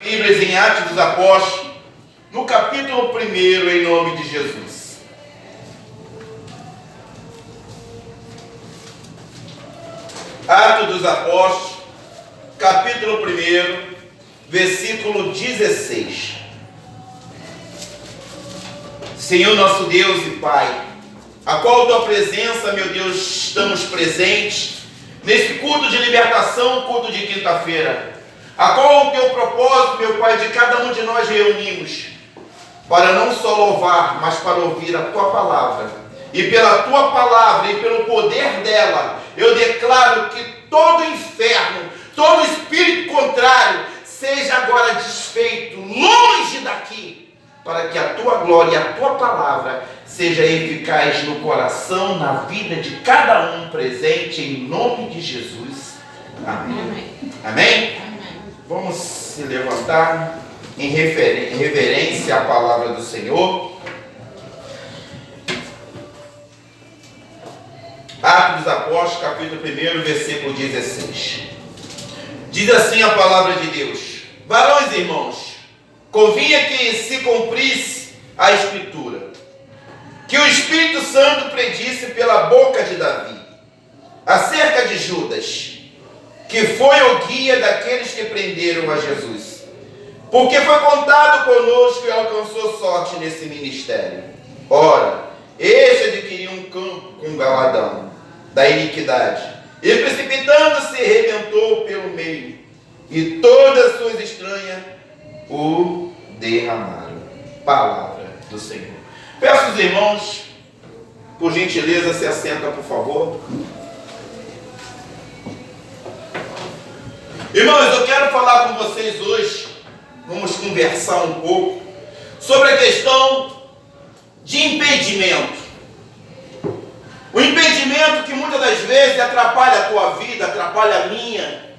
Bíblias em Atos dos Apóstolos, no capítulo 1, em nome de Jesus. Atos dos Apóstolos, capítulo 1, versículo 16. Senhor nosso Deus e Pai, a qual tua presença, meu Deus, estamos presentes nesse culto de libertação, culto de quinta-feira, a qual o teu propósito, meu Pai, de cada um de nós reunimos, para não só louvar, mas para ouvir a tua palavra. E pela tua palavra e pelo poder dela, eu declaro que todo inferno, todo espírito contrário, seja agora desfeito, longe daqui, para que a tua glória e a tua palavra seja eficaz no coração, na vida de cada um presente, em nome de Jesus. Amém. Amém? Amém? Vamos se levantar em reverência à palavra do Senhor. Atos dos Apóstolos, capítulo 1, versículo 16. Diz assim a palavra de Deus: varões e irmãos, convinha que se cumprisse a Escritura, que o Espírito Santo predisse pela boca de Davi, acerca de Judas, que foi o guia daqueles que prenderam a Jesus, porque foi contado conosco e alcançou sorte nesse ministério. Ora, este adquiriu um campo com galadão da iniquidade, e precipitando-se, rebentou pelo meio, e todas as suas estranhas o derramaram. Palavra do Senhor. Peço os irmãos, por gentileza, se assenta, por favor. Irmãos, eu quero falar com vocês hoje, vamos conversar um pouco sobre a questão de impedimento. O impedimento que muitas das vezes atrapalha a tua vida, atrapalha a minha.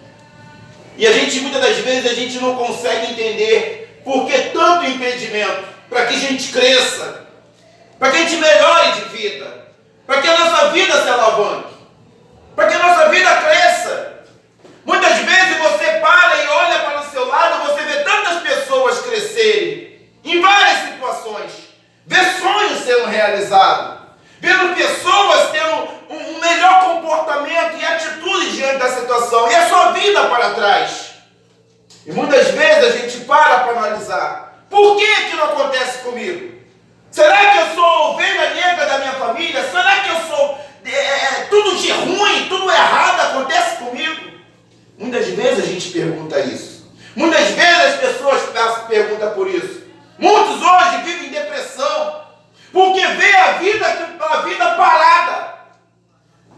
E muitas das vezes a gente não consegue entender por que tanto impedimento, para que a gente cresça, para que a gente melhore de vida, para que a nossa vida se alavanque, para que a nossa vida cresça. Muitas vezes você para e olha para o seu lado, você vê tantas pessoas crescerem, em várias situações, vê sonhos sendo realizados, vendo pessoas tendo um melhor comportamento e atitude diante da situação, e a sua vida para trás. E muitas vezes a gente para analisar, por que não acontece comigo? Será que eu sou a ovelha negra da minha família? Será que eu sou tudo de ruim, tudo errado acontece comigo? Muitas vezes a gente pergunta isso. Muitas vezes as pessoas perguntam por isso. Muitos hoje vivem em depressão, porque vê a vida parada.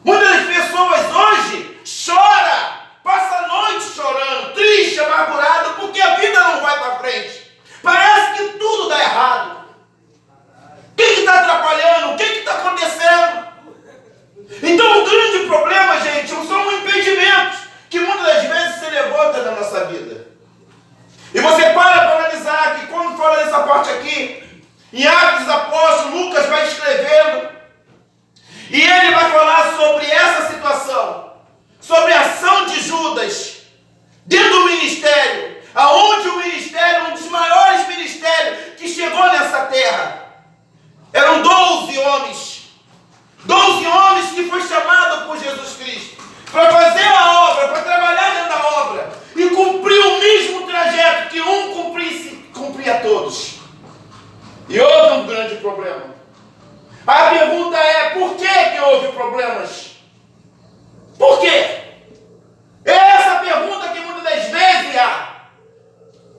Muitas pessoas hoje choram, passam a noite chorando, triste, amargurado, porque a vida não vai para frente. Parece que tudo dá errado. O que está atrapalhando? O que está acontecendo? Então o grande problema, gente, são impedimentos que muitas das vezes se levantam na nossa vida. E você para analisar que quando fala nessa parte aqui, em Atos dos Apóstolos, Lucas vai escrevendo, e ele vai falar sobre essa situação, sobre a ação de Judas dentro do ministério, aonde o ministério, um dos maiores ministérios que chegou nessa terra, eram 12 homens que foi chamado por Jesus Cristo para fazer a obra, para trabalhar dentro da obra e cumprir o mesmo trajeto que um cumpria todos. E houve um grande problema. A pergunta é, por que houve problemas? Por quê? É essa pergunta que muitas das vezes há.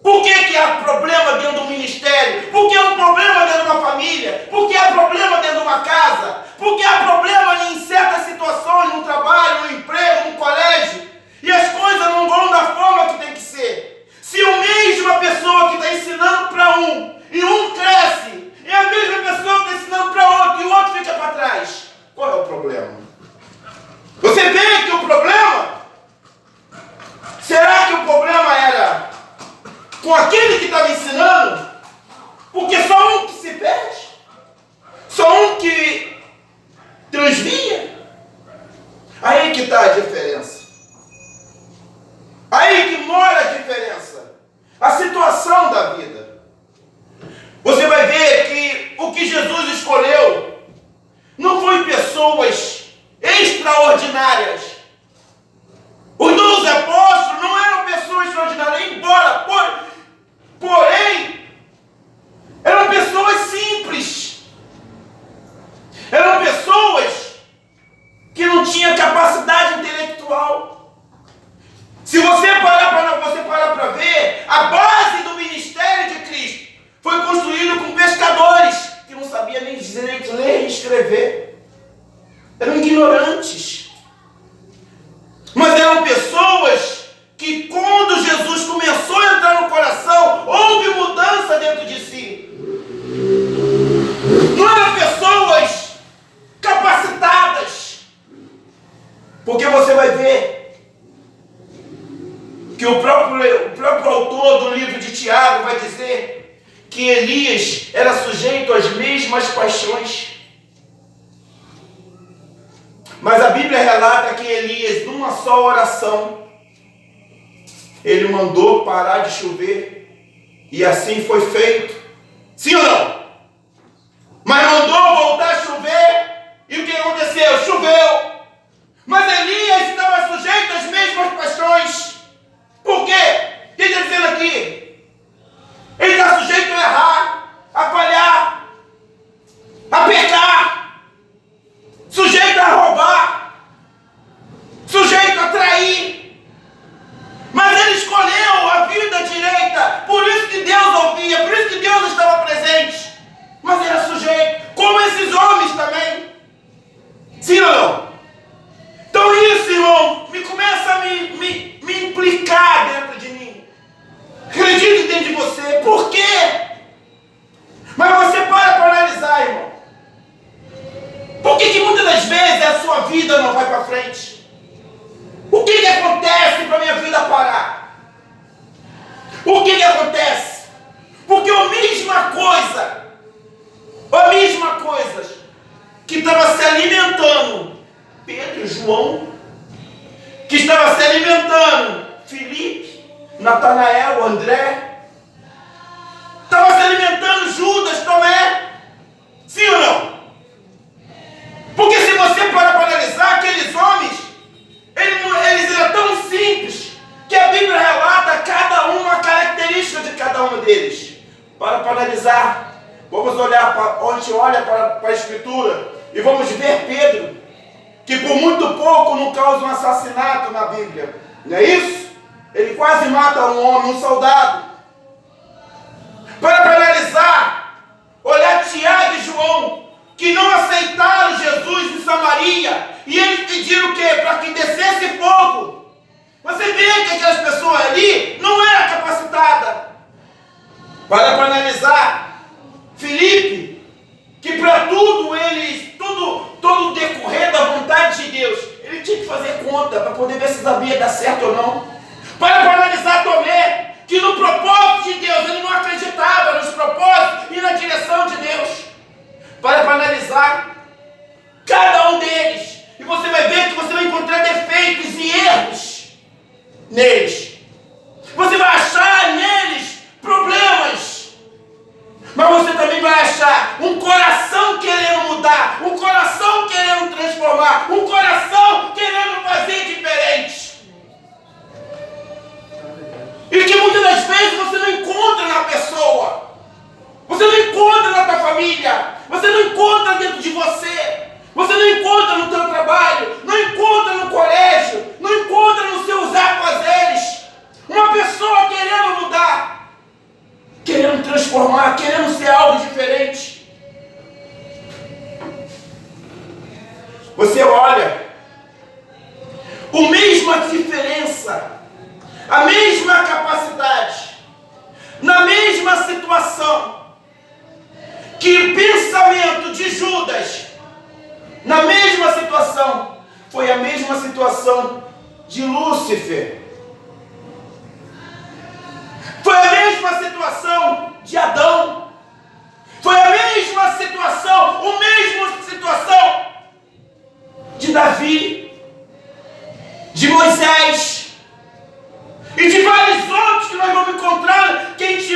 Por que há problema dentro do ministério? Por que há um problema dentro de uma família? Por que há problema dentro de uma casa? Por que há problema em certas situações, no trabalho, no emprego, no colégio? E as coisas não vão da forma que tem que ser. Se a mesma pessoa que está ensinando para um, e um cresce, é a mesma pessoa que está ensinando para outro, e o outro fica para trás. Qual é o problema? Você vê que o problema, será que o problema era com aquele que estava ensinando? Porque só um que se perde, só um que transvia. Aí que está a diferença. Aí que mora a diferença. A situação sua vida. Você vai ver que o que Jesus escolheu não foi pessoas extraordinárias. Os 12 apóstolos não eram pessoas extraordinárias, embora, porém, eram pessoas simples. Eram pessoas que não tinham capacidade intelectual. Se você parar para ver, a base do ministério de Cristo foi construído com pescadores que não sabiam nem direito ler e escrever. Eram ignorantes. Mas eram pessoas que, quando Jesus começou a entrar no coração, houve mudança dentro de si. Não eram pessoas capacitadas. Porque você vai ver que o próprio autor do livro de Tiago vai dizer que Elias era sujeito às mesmas paixões. Mas a Bíblia relata que Elias, numa só oração, ele mandou parar de chover. E assim foi feito. Sim ou não? Mas mandou voltar a chover. E o que aconteceu? Choveu. Mas Elias estava sujeito às mesmas paixões. Por quê? O que ele está dizendo aqui? Ele está sujeito a errar, a falhar, a pecar, sujeito a roubar, sujeito a trair. Mas ele escolheu a vida direita. Por isso que Deus ouvia, por isso que Deus estava presente. Mas era sujeito, como esses homens também. Sim ou não? Então isso, irmão, começa a me implicar dentro de mim. Acredito dentro de você. Por quê? Mas você para analisar, irmão. Por que muitas das vezes a sua vida não vai para frente? O que acontece para a minha vida parar? O que acontece? Porque a mesma coisa que estava se alimentando Pedro e João, que estava se alimentando Filipe, Natanael, André, estava se alimentando Judas, Tomé. Sim ou não? Porque se você parar para analisar, aqueles homens, eles eram tão simples que a Bíblia relata cada uma característica de cada um deles. Para analisar, vamos olhar a gente olha para a Escritura e vamos ver Pedro, que por muito pouco não causa um assassinato na Bíblia. Não é isso? Ele quase mata um homem, um soldado. Para analisar, olhar Tiago e João, que não aceitaram Jesus em Samaria, e eles pediram o quê? Para que descesse fogo. Você vê que aquelas pessoas ali não eram capacitadas. Para analisar, Filipe, que para tudo todo o decorrer da vontade de Deus, ele tinha que fazer conta para poder ver se sabia dar certo ou não. Para analisar Tomé, que no propósito de Deus, ele não acreditava nos propósitos e na direção de Deus. Para analisar cada um deles, e você vai ver que você vai encontrar defeitos e erros neles. Você vai achar neles problemas, mas você também vai achar um coração querendo mudar, um coração querendo transformar, um coração querendo fazer diferente. E que muitas das vezes você não encontra na pessoa, você não encontra na tua família, você não encontra dentro de você, você não encontra no teu trabalho, não encontra no colégio, não encontra nos seus afazeres. Uma pessoa querendo mudar, querendo transformar, querendo ser algo diferente. Você olha, a mesma diferença, a mesma capacidade, na mesma situação, que o pensamento de Judas, na mesma situação, foi a mesma situação de Lúcifer. Foi a mesma situação de Adão. Foi a mesma situação de Davi, de Moisés e de vários outros que nós vamos encontrar, que a gente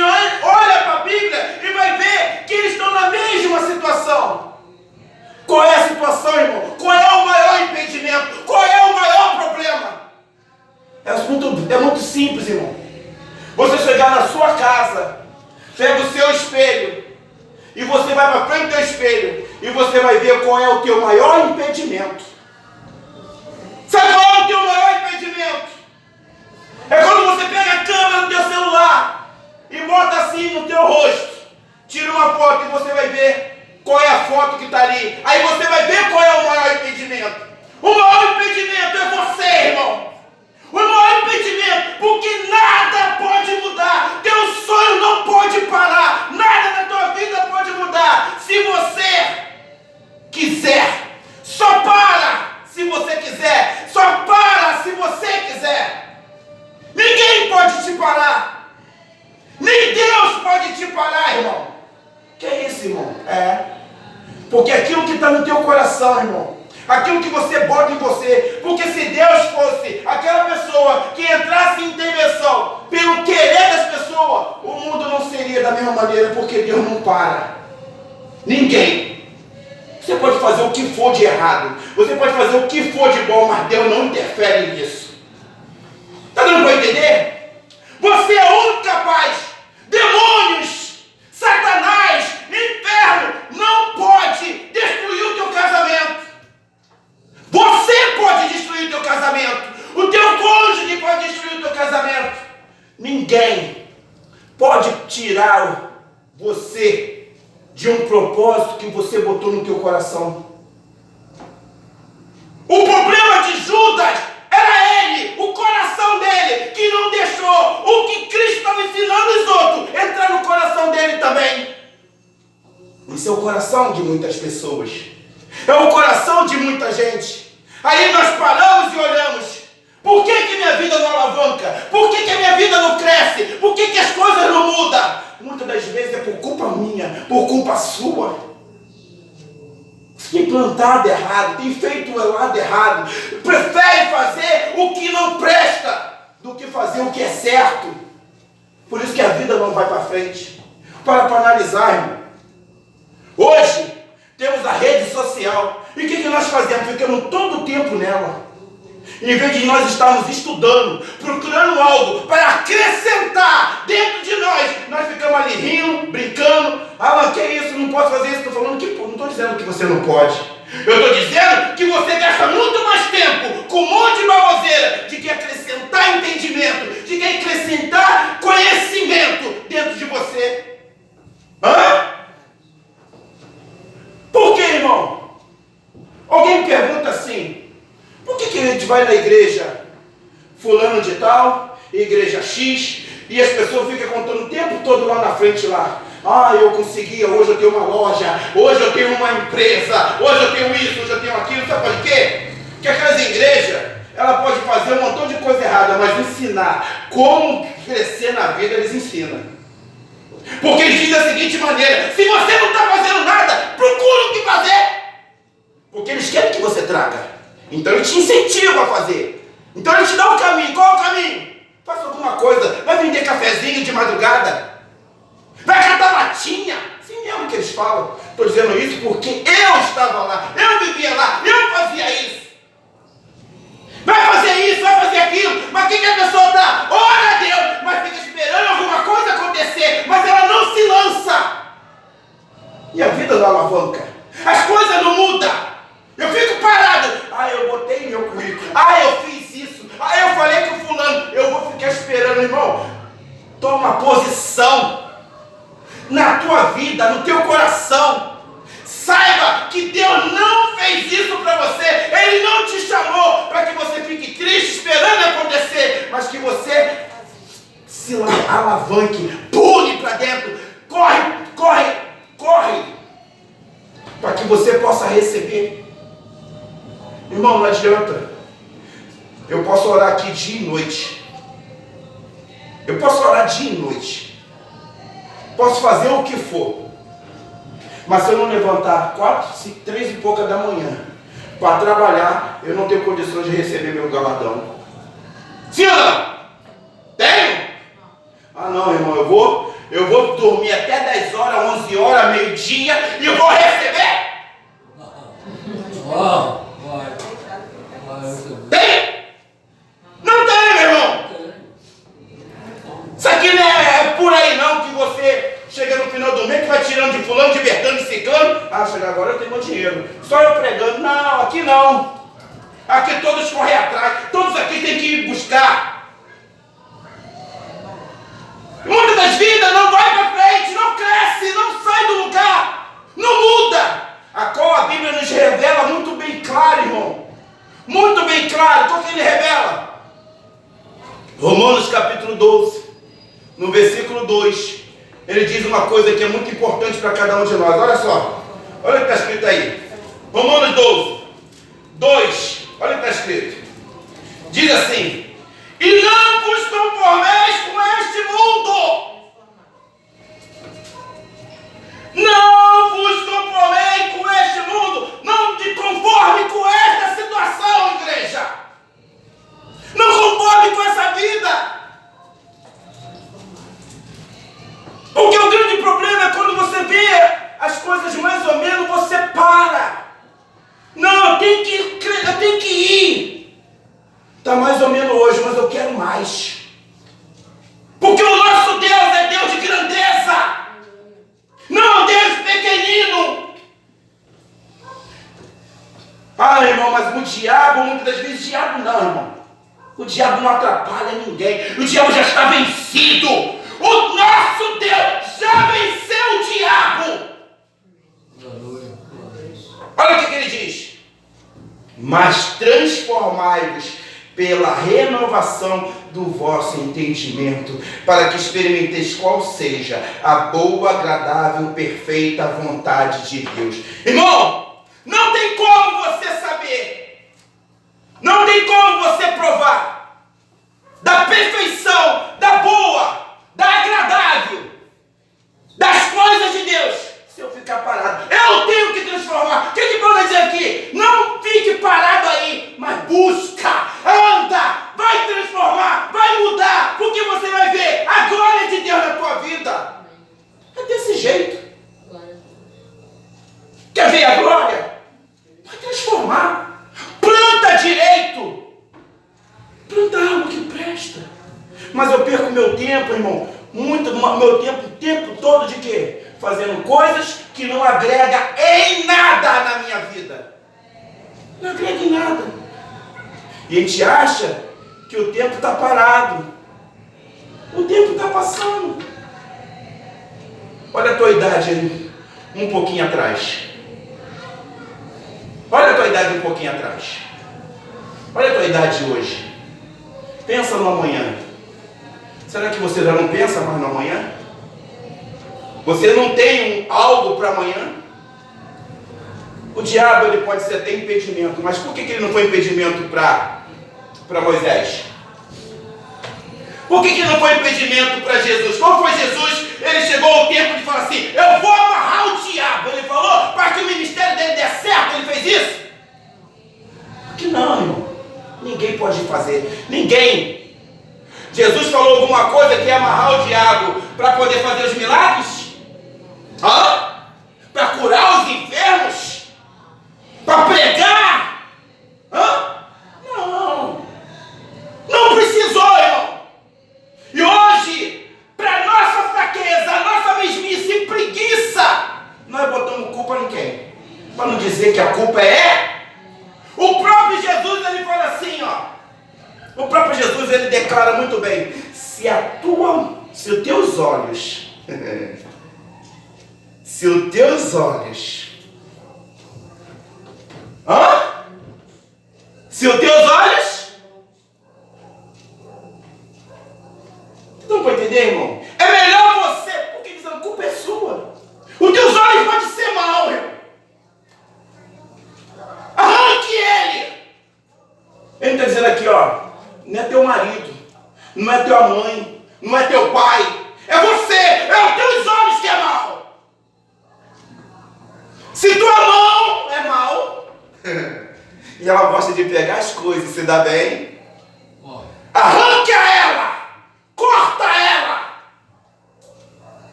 chegar na sua casa, pega o seu espelho e você vai para frente do espelho e você vai ver qual é o teu maior impedimento. Sabe qual é o teu maior impedimento? É quando você pega a câmera do teu celular e bota assim no teu rosto, tira uma foto e você vai ver qual é a foto que está ali. Aí você vai ver qual é o maior impedimento. O maior impedimento é você, irmão. O maior impedimento, porque nada pode mudar. Teu sonho não pode parar. Nada na tua vida pode mudar. Se você quiser, só para se você quiser. Só para se você quiser. Ninguém pode te parar. Nem Deus pode te parar, irmão. Que é isso, irmão? Porque aquilo que está no teu coração, irmão, aquilo que você bota em você, porque se Deus fosse aquela pessoa que entrasse em intervenção pelo querer das pessoas, o mundo não seria da mesma maneira, porque Deus não para. Ninguém. Você pode fazer o que for de errado, você pode fazer o que for de bom, mas Deus não interfere nisso. Está dando para entender? Você é o único capaz. Demônios, Satanás, inferno, não pode destruir o teu casamento. Você pode destruir o teu casamento. O teu cônjuge pode destruir o teu casamento. Ninguém pode tirar você de um propósito que você botou no teu coração. O problema de Judas era ele, o coração dele, que não deixou o que Cristo estava ensinando os outros entrar no coração dele também. Isso é o coração de muitas pessoas. É o coração de muita gente. Aí nós paramos e olhamos. Por que minha vida não alavanca? Por que a minha vida não cresce? Por que as coisas não mudam? Muitas das vezes é por culpa minha, por culpa sua. Tem plantado errado, tem feito o lado errado. Prefere fazer o que não presta do que fazer o que é certo. Por isso que a vida não vai para frente. Para analisar, irmão. Hoje temos a rede social. E o que nós fazemos? Ficamos todo o tempo nela. Em vez de nós estarmos estudando, procurando algo para acrescentar dentro de nós ficamos ali rindo, brincando. Ah, que é isso? Não posso fazer isso. Estou falando que não estou dizendo que você não pode. Eu estou dizendo que você gasta muito mais tempo com um monte de baboseira de que acrescentar entendimento, de que acrescentar conhecimento dentro de você. Por que, irmão? Alguém me pergunta assim: por que a gente vai na igreja fulano de tal, igreja X, e as pessoas ficam contando o tempo todo lá na frente lá? Ah, eu consegui, hoje eu tenho uma loja, hoje eu tenho uma empresa, hoje eu tenho isso, hoje eu tenho aquilo. Sabe por quê? Porque aquelas igrejas, ela pode fazer um montão de coisa errada, mas ensinar como crescer na vida, eles ensinam. Porque eles dizem da seguinte maneira: se você não está fazendo nada, procura o que fazer. Porque eles querem que você traga. Então ele te incentiva a fazer. Então ele te dá um caminho. Qual é o caminho? Faça alguma coisa. Vai vender cafezinho de madrugada. Vai catar latinha. Assim mesmo que eles falam. Estou dizendo isso porque eu estava lá. Eu vivia lá. Eu fazia isso. Vai fazer isso, vai fazer aquilo. Mas o que a pessoa dá? Ora a Deus. Mas fica esperando alguma coisa acontecer. Mas ela não se lança. E a vida não alavanca. As coisas não mudam. Eu fico parado. Ah, eu botei meu currículo. Ah, eu fiz isso. Ah, eu falei com o fulano. Eu vou ficar esperando, irmão. Toma posição na tua vida, no teu coração. Saiba que Deus não fez isso para você. Ele não te chamou para que você fique triste esperando acontecer, mas que você se alavanque, pule para dentro, corre, para que você possa receber. Irmão, não adianta. Eu posso orar aqui dia e noite. Eu posso orar dia e noite. Posso fazer o que for. Mas se eu não levantar 3 e pouca da manhã para trabalhar, eu não tenho condições de receber meu galardão. Sim ou não? Tenho? Ah não, irmão, eu vou dormir até 10 horas, 11 horas, meio-dia e eu vou receber. Tem? Não tem, meu irmão. Isso aqui não é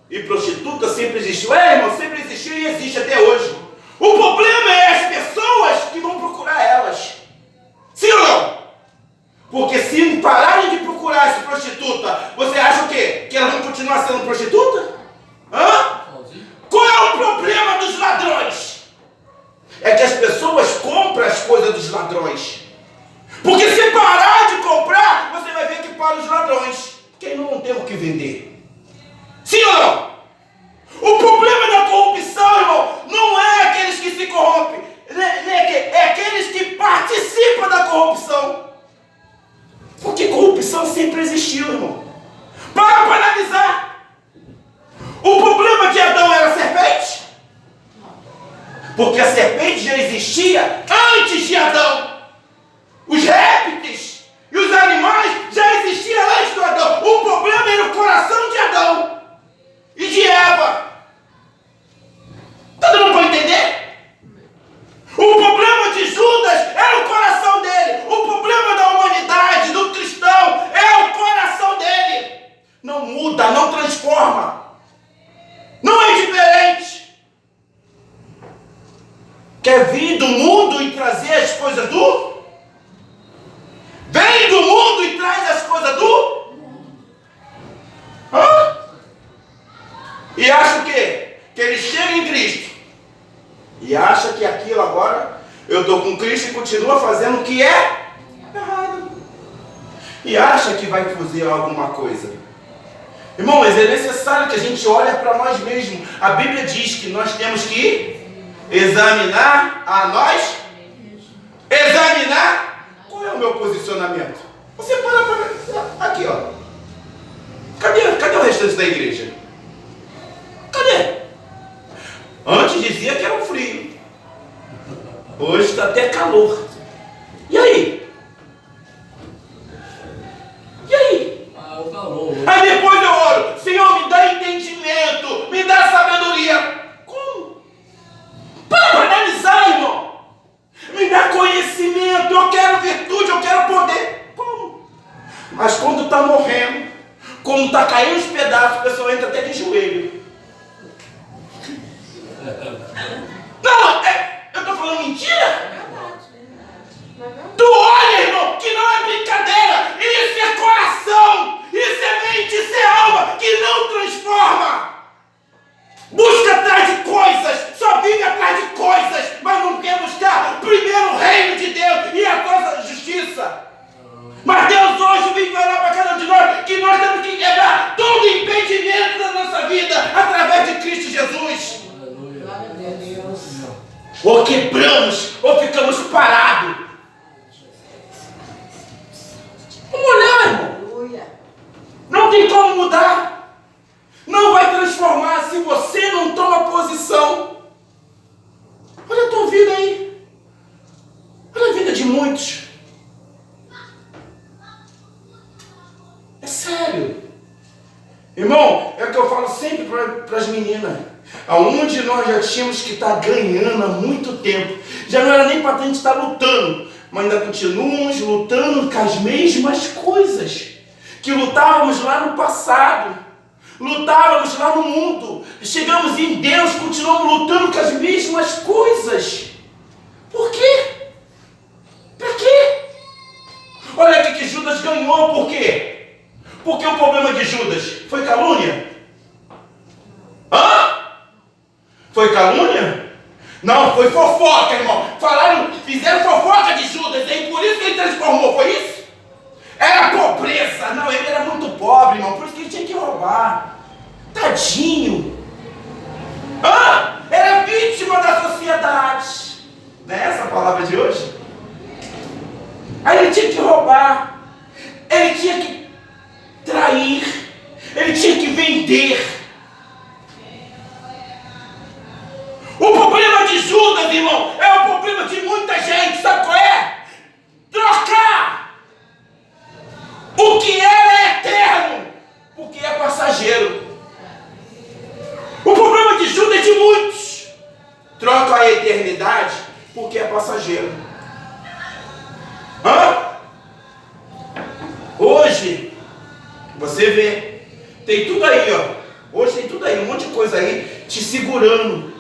e prostituta sempre existiu. Irmão, sempre existiu e existe até hoje. O problema é as pessoas que vão procurar elas. Sim ou não? Porque se pararem de procurar essa prostituta, você acha o quê? Que elas vão continuar sendo prostituta? Hã? Qual é o problema dos ladrões? É que as pessoas compram as coisas dos ladrões. Porque se parar de comprar, você vai ver que para os ladrões, porque eles não tem o que vender. Sim ou não? O problema da corrupção, irmão, não é aqueles que se corrompem, é aqueles que participam da corrupção. Porque corrupção sempre existiu, irmão. Para analisar. O problema de Adão era a serpente? Porque a serpente já existia antes de Adão. Os répteis e os animais já existiam antes do Adão. O problema era o coração de Adão e de Eva. Todo mundo pode entender? O problema de Judas era o coração dele. O problema da humanidade, do cristão, é o coração dele. Não muda, não transforma. Não é diferente. Quer vir do mundo e trazer as coisas do? Vem do mundo e traz as coisas do? Hã? E acha o quê? Que ele chega em Cristo. E acha que aquilo agora, eu estou com Cristo e continua fazendo o que é errado. E acha que vai fazer alguma coisa. Irmão, mas é necessário que a gente olhe para nós mesmos. A Bíblia diz que nós temos que examinar a nós. Examinar qual é o meu posicionamento. Você para aqui, ó. Cadê o restante da igreja? Cadê? Antes dizia que era um frio. Hoje está até calor. E aí? E aí? O calor. Aí depois eu oro, Senhor, me dá entendimento, me dá sabedoria. Como? Para analisar, irmão. Me dá conhecimento, eu quero virtude, eu quero poder. Como? Mas quando está morrendo, quando está caindo os pedaços, o pessoal entra até de joelho. Não, eu estou falando mentira? Tu olha, irmão, que não é brincadeira. Isso é coração, isso é mente, isso é alma, que não transforma. Busca atrás de coisas, só vive atrás de coisas, mas não quer buscar primeiro o reino de Deus e a tua justiça. Mas Deus hoje vem falar para cada um de nós que nós temos que quebrar todo impedimento da nossa vida através de Cristo Jesus. Ou quebramos, ou ficamos parados. Vamos olhar, irmão. Não tem como mudar. Não vai transformar se você não toma posição. Olha a tua vida aí. Olha a vida de muitos. É sério. Irmão, é o que eu falo sempre para as meninas. Aonde nós já tínhamos que estar ganhando há muito tempo. Já não era nem para a gente estar lutando. Mas ainda continuamos lutando com as mesmas coisas que lutávamos lá no passado. Lutávamos lá no mundo. Chegamos em Deus, continuamos lutando com as mesmas coisas. Por quê? Para quê? Olha aqui que Judas ganhou, por quê? Porque o problema de Judas foi calúnia? Hã? Foi calúnia? Não, foi fofoca, irmão. Fizeram fofoca de Judas, e por isso que ele transformou, foi isso? Era pobreza. Não, ele era muito pobre, irmão, por isso que ele tinha que roubar. Tadinho. Era vítima da sociedade. Não é essa a palavra de hoje? Aí ele tinha que roubar. Ele tinha que trair. Ele tinha que vender. O problema de Judas, irmão, é o problema de muita gente. Sabe qual é? Trocar o que era eterno porque é passageiro. O problema de Judas é de muitos. Troca a eternidade porque é passageiro. Hoje, você vê, tem tudo aí, ó. Hoje tem tudo aí. aí, um monte de coisa aí te segurando,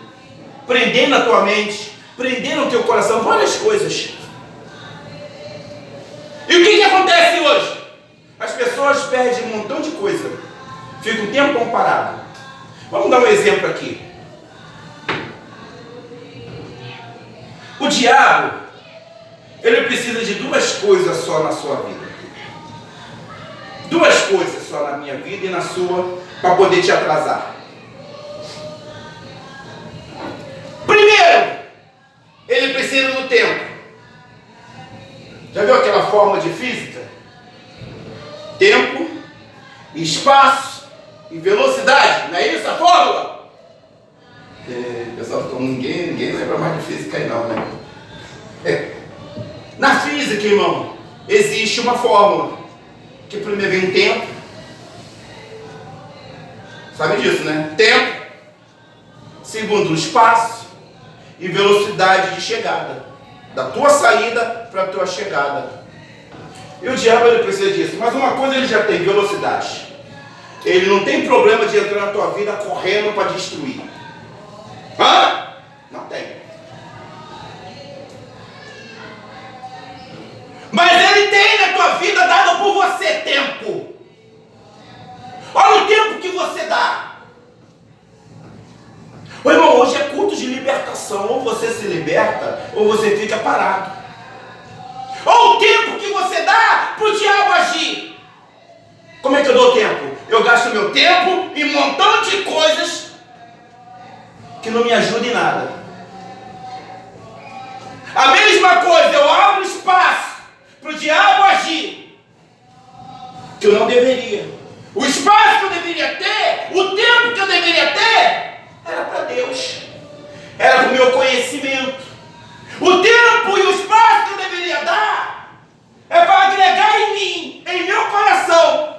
prendendo a tua mente, prendendo o teu coração, várias coisas. E o que acontece hoje? As pessoas perdem um montão de coisa, ficam um tempo parado. Vamos dar um exemplo aqui. O diabo, ele precisa de duas coisas só na sua vida. Duas coisas só na minha vida e na sua, para poder te atrasar. Primeiro, ele precisa do tempo. Já viu aquela fórmula de física? Tempo, espaço e velocidade. Não é isso a fórmula? Pessoal, ninguém lembra mais de física aí não, né? Na física, irmão, existe uma fórmula. Que primeiro vem o tempo. Sabe disso, né? Tempo. Segundo, o espaço. E velocidade de chegada. Da tua saída para a tua chegada. E o diabo, ele precisa disso. Mas uma coisa ele já tem, velocidade. Ele não tem problema de entrar na tua vida correndo para destruir. Hã? Não tem. Mas ele tem na tua vida dado por você tempo. Olha o tempo que você dá. Ô irmão, hoje é culto de libertação. Ou você se liberta, ou você fica parado. Olha o tempo que você dá para o diabo agir. Como é que eu dou tempo? Eu gasto meu tempo em um montão de coisas que não me ajudam em nada. A mesma coisa, eu abro espaço para o diabo agir, que eu não deveria. O espaço que eu deveria ter, o tempo que eu deveria ter, era para Deus, era para o meu conhecimento. O tempo e o espaço que eu deveria dar é para agregar em mim, em meu coração,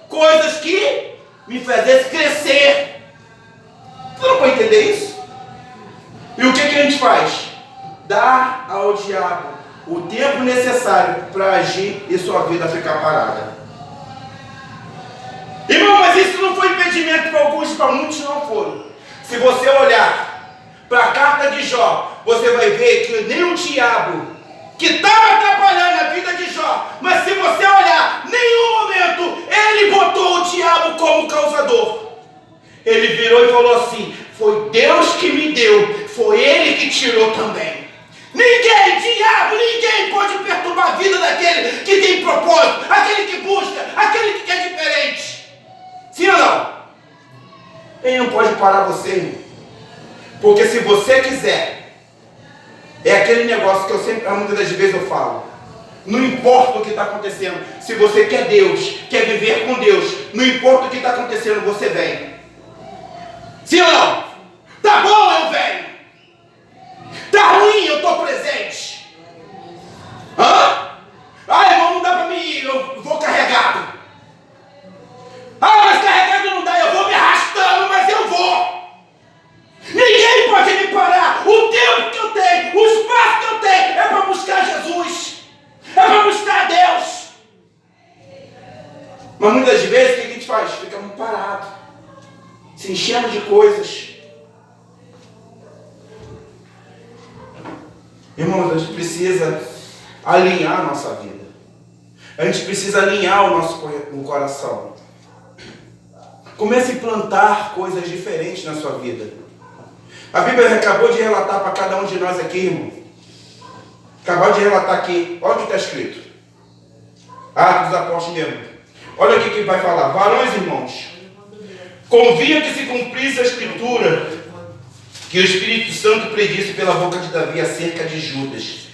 coisas que me fizessem crescer. Você não pode entender isso? E o que a gente faz? Dá ao diabo o tempo necessário para agir e sua vida ficar parada. Irmão, mas isso não foi impedimento para alguns, para muitos não foram. Se você olhar para a carta de Jó, você vai ver que nem o diabo que estava atrapalhando a vida de Jó, mas se você olhar, em nenhum momento ele botou o diabo como causador. Ele virou e falou assim: foi Deus que me deu, foi ele que tirou também. Ninguém, diabo, ninguém pode perturbar a vida daquele que tem propósito, aquele que busca, aquele que quer diferente. Sim ou não? Ele não pode parar você, irmão. Porque se você quiser, é aquele negócio que eu sempre, muitas das vezes eu falo, não importa o que está acontecendo, se você quer Deus, quer viver com Deus, não importa o que está acontecendo, você vem. Sim ou não? Tá bom, eu venho. Tá ruim, eu estou presente. Hã? Ah, irmão, não dá para mim ir, eu vou carregado. Ah, mas carregado não dá, eu vou me arrastando, mas eu vou. Ninguém pode me parar. O tempo que eu tenho, o espaço que eu tenho é para buscar Jesus, é para buscar Deus. Mas muitas vezes o que a gente faz? Fica muito parado, se enchendo de coisas. Irmãos, a gente precisa alinhar a nossa vida. A gente precisa alinhar o nosso coração. Comece a implantar coisas diferentes na sua vida. A Bíblia acabou de relatar para cada um de nós aqui, irmão. Acabou de relatar aqui. Olha o que está escrito. Atos dos Apóstolos mesmo. Olha aqui que vai falar. Varões, irmãos, convinha que se cumprisse a Escritura que o Espírito Santo predisse pela boca de Davi acerca de Judas,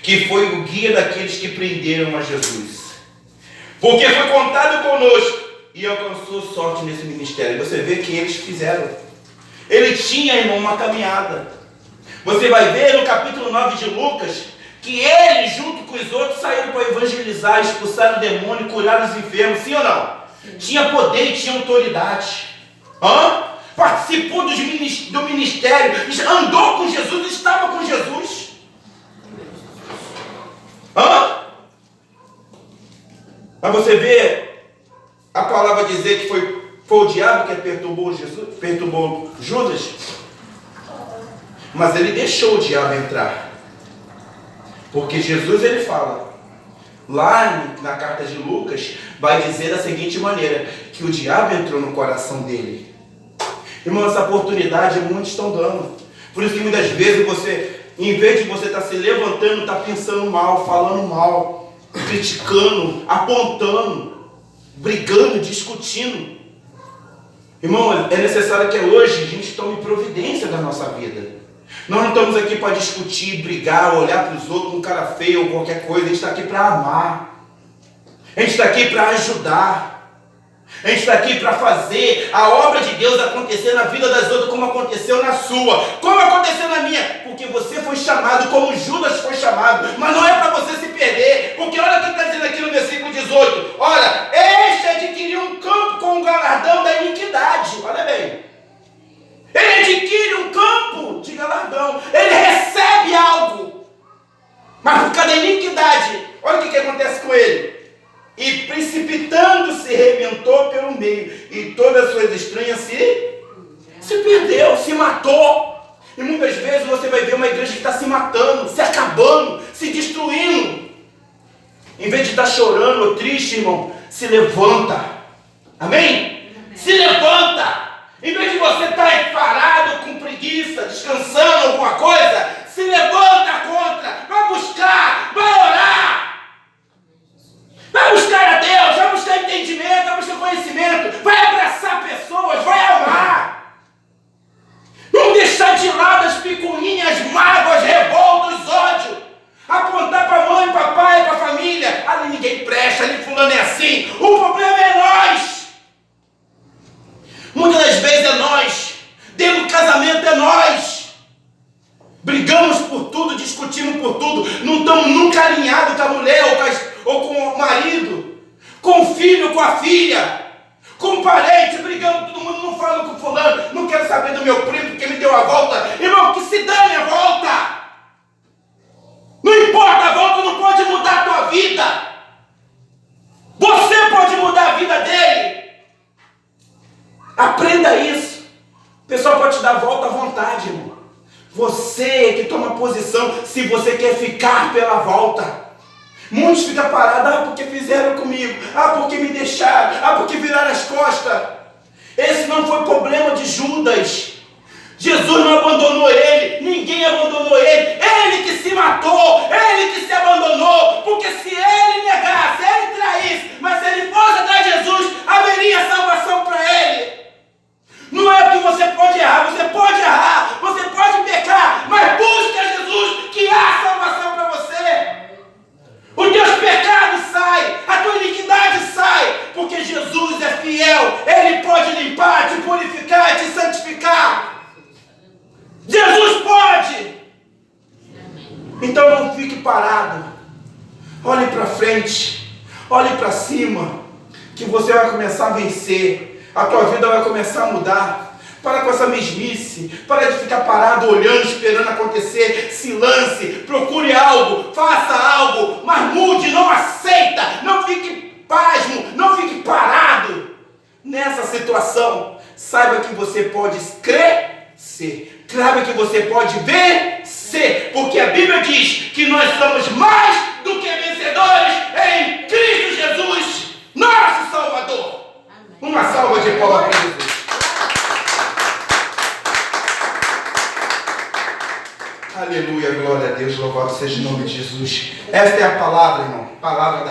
que foi o guia daqueles que prenderam a Jesus. Porque foi contado conosco e alcançou sorte nesse ministério. Você vê que eles fizeram. Ele tinha, irmão, uma caminhada. Você vai ver no capítulo 9 de Lucas, que ele, junto com os outros, saíram para evangelizar, expulsar o demônio, curar os enfermos. Sim ou não? Tinha poder e tinha autoridade. Participou do ministério, andou com Jesus, estava com Jesus. Mas você vê a palavra dizer que Foi o diabo que perturbou Jesus, perturbou Judas? Mas ele deixou o diabo entrar. Porque Jesus, ele fala, lá na carta de Lucas, vai dizer da seguinte maneira, que o diabo entrou no coração dele. Irmão, essa oportunidade muitos estão dando. Por isso que muitas vezes você, em vez de você estar se levantando, está pensando mal, falando mal, criticando, apontando, brigando, discutindo. Irmão, é necessário que hoje a gente tome providência da nossa vida. Nós não estamos aqui para discutir, brigar, olhar para os outros, um cara feio ou qualquer coisa. A gente está aqui para amar. A gente está aqui para ajudar. A gente está aqui para fazer a obra de Deus acontecer na vida das outras como aconteceu na sua. Como aconteceu na minha. Porque você foi chamado como Judas foi chamado. Mas não é para você se perder. Porque olha o que está dizendo aqui no versículo 18. Olha, este adquiriu um campo com o galardão da iniquidade. Olha bem. Ele adquire um campo de galardão. Ele recebe algo. Mas por causa da iniquidade, olha o que acontece com ele. E precipitando-se, rebentou pelo meio. E todas as suas estranhas se perdeu, se matou. E muitas vezes você vai ver uma igreja que está se matando, se acabando, se destruindo. Em vez de estar chorando ou triste, irmão, se levanta. Amém? Se levanta. Em vez de você estar parado, com preguiça, descansando alguma coisa, se levanta contra, vai buscar, vai orar, vai buscar a Deus, vai buscar entendimento, vai buscar conhecimento, vai abraçar pessoas, vai amar. Não deixar de lado as picuinhas, mágoas, revoltas, ódio, apontar para a mãe, para o pai, para a família, ali ninguém presta, ali fulano é assim, o problema é nós. Muitas das vezes é nós, dentro do casamento é nós, brigamos por tudo, discutimos por tudo, não estamos nunca alinhados com a mulher ou com o marido, com o filho, com a filha, com o parente, brigamos, todo mundo não fala com fulano, não quero saber do meu primo porque me deu a volta, irmão, que se dane a volta, não importa a volta, não pode mudar a tua vida, você pode mudar a vida dele. Aprenda isso. O pessoal pode te dar volta à vontade, irmão. Você é que toma posição se você quer ficar pela volta. Muitos ficam parados, porque fizeram comigo, porque me deixaram, porque viraram as costas. Esse não foi problema de Judas. Jesus não abandonou ele, ninguém abandonou ele. Ele que se matou, ele que se abandonou. Porque se ele negasse, se ele traísse, mas se ele fosse atrás de Jesus, haveria salvação para ele. Não é que você pode errar, você pode pecar, mas busque a Jesus que há salvação para você. Os teus pecados saem, a tua iniquidade sai, porque Jesus é fiel, Ele pode limpar, te purificar, te santificar. Jesus pode. Então não fique parado, olhe para frente, olhe para cima, que você vai começar a vencer. A tua vida vai começar a mudar. Para com essa mesmice. Para de ficar parado, olhando, esperando acontecer. Se lance, procure algo, faça algo, mas mude, não aceita. Não fique pasmo, não fique parado. Nessa situação, saiba que você pode crescer. Saiba que você pode vencer. Porque a Bíblia diz que nós somos mais do que vencedores em Cristo Jesus, nosso Salvador. Uma salva de palmas para Jesus. Aleluia, glória a Deus, louvado seja o nome de Jesus. Esta é a palavra, irmão, palavra da